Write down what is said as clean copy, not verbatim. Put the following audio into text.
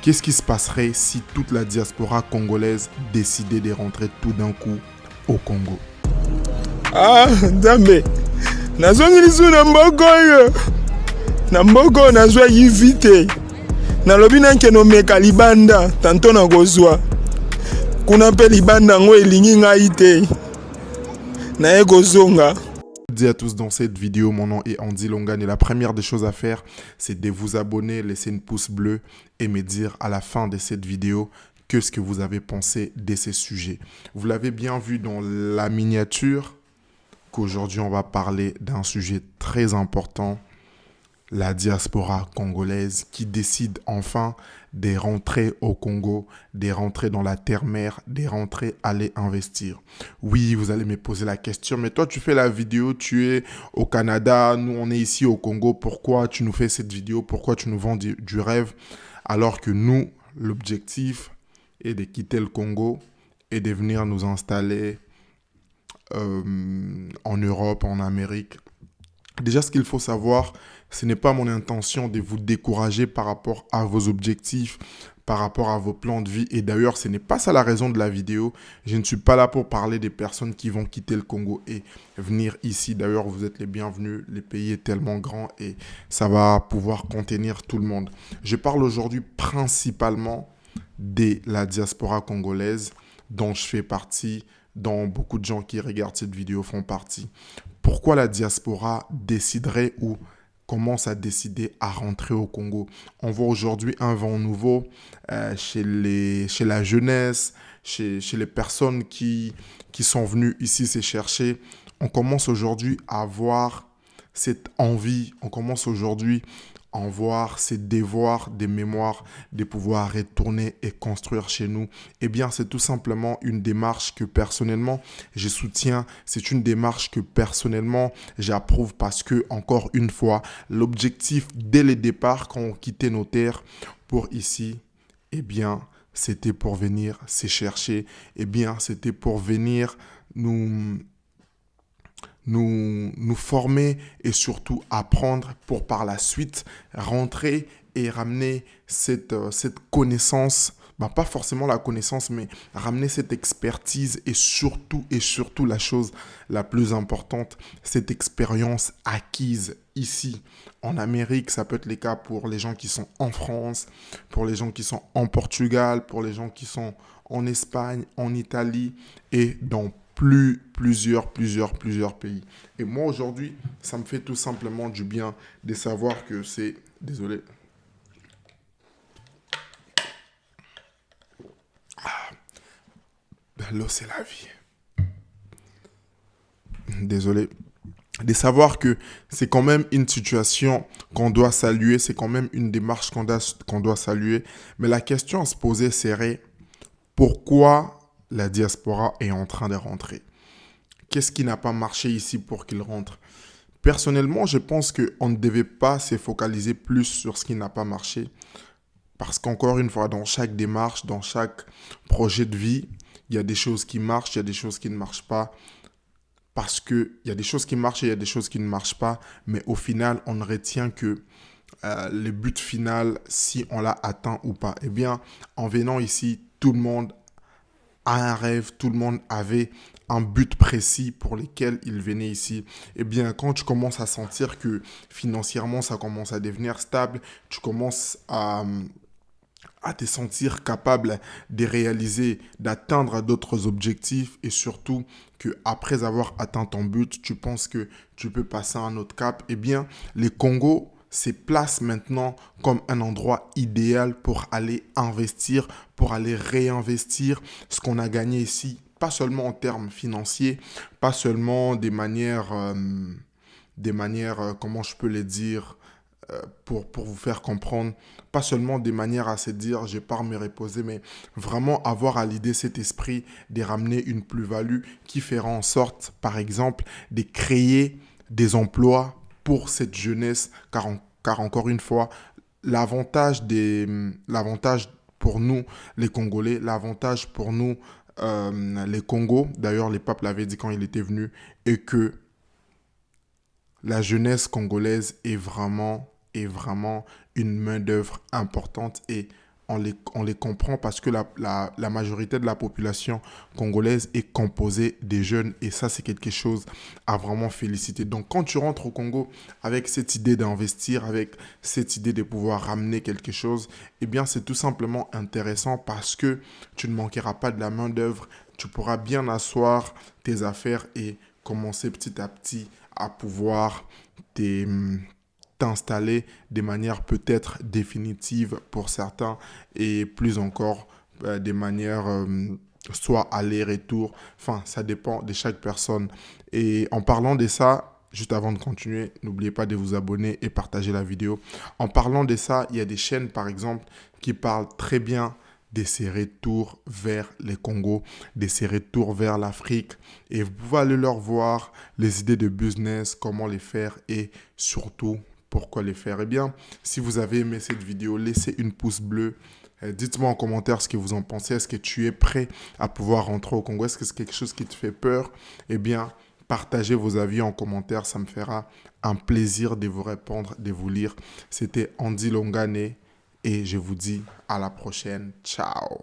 Qu'est-ce qui se passerait si toute la diaspora congolaise décidait de rentrer tout d'un coup au Congo? Ah, Nzambe, nazongi lisu na mboka oyo. Na mboka oyo nazwa yivi te. Nalobi nankende omeka libanda, tanto nakozwa. Kuna mpe libanda yango elingi ngai te. Naye kozonga. Bonjour à tous, dans cette vidéo, mon nom est Andy Longan et la première des choses à faire, c'est de vous abonner, laisser une pouce bleu et me dire à la fin de cette vidéo ce que vous avez pensé de ces sujets. Vous l'avez bien vu dans la miniature qu'aujourd'hui on va parler d'un sujet très important, la diaspora congolaise qui décide enfin de rentrer au Congo, de rentrer dans la terre-mère, de rentrer aller investir. Oui, vous allez me poser la question, mais toi tu fais la vidéo, tu es au Canada, nous on est ici au Congo, pourquoi tu nous fais cette vidéo, pourquoi tu nous vends du rêve, alors que nous, l'objectif est de quitter le Congo et de venir nous installer en Europe, en Amérique. Déjà, ce qu'il faut savoir, ce n'est pas mon intention de vous décourager par rapport à vos objectifs, par rapport à vos plans de vie. Et d'ailleurs, ce n'est pas ça la raison de la vidéo. Je ne suis pas là pour parler des personnes qui vont quitter le Congo et venir ici. D'ailleurs, vous êtes les bienvenus. Le pays est tellement grand et ça va pouvoir contenir tout le monde. Je parle aujourd'hui principalement de la diaspora congolaise dont je fais partie, dont beaucoup de gens qui regardent cette vidéo font partie. Pourquoi la diaspora déciderait ou commence à décider à rentrer au Congo? On voit aujourd'hui un vent nouveau chez la jeunesse, chez les personnes qui sont venues ici se chercher. On commence aujourd'hui à voir cette envie, on commence aujourd'hui à en voir ces devoirs, des mémoires, de pouvoir retourner et construire chez nous. Eh bien, c'est tout simplement une démarche que personnellement, je soutiens. C'est une démarche que personnellement, j'approuve parce que, encore une fois, l'objectif dès le départ, quand on quittait nos terres pour ici, eh bien, c'était pour venir se chercher. Eh bien, c'était pour venir nous former et surtout apprendre pour par la suite rentrer et ramener cette connaissance, pas forcément la connaissance, mais ramener cette expertise et surtout la chose la plus importante, cette expérience acquise ici en Amérique. Ça peut être le cas pour les gens qui sont en France, pour les gens qui sont en Portugal, pour les gens qui sont en Espagne, en Italie et dans plusieurs pays. Et moi, aujourd'hui, ça me fait tout simplement du bien de savoir que c'est... Désolé. L'eau, c'est la vie. Désolé. De savoir que c'est quand même une situation qu'on doit saluer, c'est quand même une démarche qu'on doit saluer. Mais la question à se poser serait, pourquoi la diaspora est en train de rentrer? Qu'est-ce qui n'a pas marché ici pour qu'il rentre? Personnellement, je pense qu'on ne devait pas se focaliser plus sur ce qui n'a pas marché. Parce qu'encore une fois, dans chaque démarche, dans chaque projet de vie, il y a des choses qui marchent, il y a des choses qui ne marchent pas. Parce qu'il y a des choses qui marchent et il y a des choses qui ne marchent pas. Mais au final, on ne retient que le but final, si on l'a atteint ou pas. Eh bien, en venant ici, tout le monde a un rêve, tout le monde avait un but précis pour lequel il venait ici. Eh bien, quand tu commences à sentir que financièrement, ça commence à devenir stable, tu commences à te sentir capable de réaliser, d'atteindre d'autres objectifs et surtout qu'après avoir atteint ton but, tu penses que tu peux passer à un autre cap, eh bien, les Congo se place maintenant comme un endroit idéal pour aller investir, pour aller réinvestir ce qu'on a gagné ici, pas seulement en termes financiers, pas seulement des manières, comment je peux les dire, pour vous faire comprendre, pas seulement des manières à se dire je pars me reposer, mais vraiment avoir à l'idée cet esprit de ramener une plus-value qui fera en sorte, par exemple, de créer des emplois pour cette jeunesse, car encore une fois, l'avantage pour nous, les Congolais, l'avantage pour nous, les Congos, d'ailleurs, les papes l'avaient dit quand il était venu, est que la jeunesse congolaise est vraiment une main-d'œuvre importante et on les comprend parce que la majorité de la population congolaise est composée des jeunes et ça, c'est quelque chose à vraiment féliciter. Donc, quand tu rentres au Congo avec cette idée d'investir, avec cette idée de pouvoir ramener quelque chose, eh bien, c'est tout simplement intéressant parce que tu ne manqueras pas de la main-d'œuvre, tu pourras bien asseoir tes affaires et commencer petit à petit à pouvoir tes t'installer de manière peut-être définitive pour certains et plus encore des manières soit aller-retour. Enfin, ça dépend de chaque personne. Et en parlant de ça, juste avant de continuer, n'oubliez pas de vous abonner et partager la vidéo. En parlant de ça, il y a des chaînes, par exemple, qui parlent très bien de ces retours vers les Congos, de ces retours vers l'Afrique. Et vous pouvez aller leur voir les idées de business, comment les faire et surtout pourquoi les faire. Eh bien, si vous avez aimé cette vidéo, laissez une pouce bleue. Dites-moi en commentaire ce que vous en pensez. Est-ce que tu es prêt à pouvoir rentrer au Congo? Est-ce que c'est quelque chose qui te fait peur? Eh bien, partagez vos avis en commentaire. Ça me fera un plaisir de vous répondre, de vous lire. C'était Andy Longane et je vous dis à la prochaine. Ciao!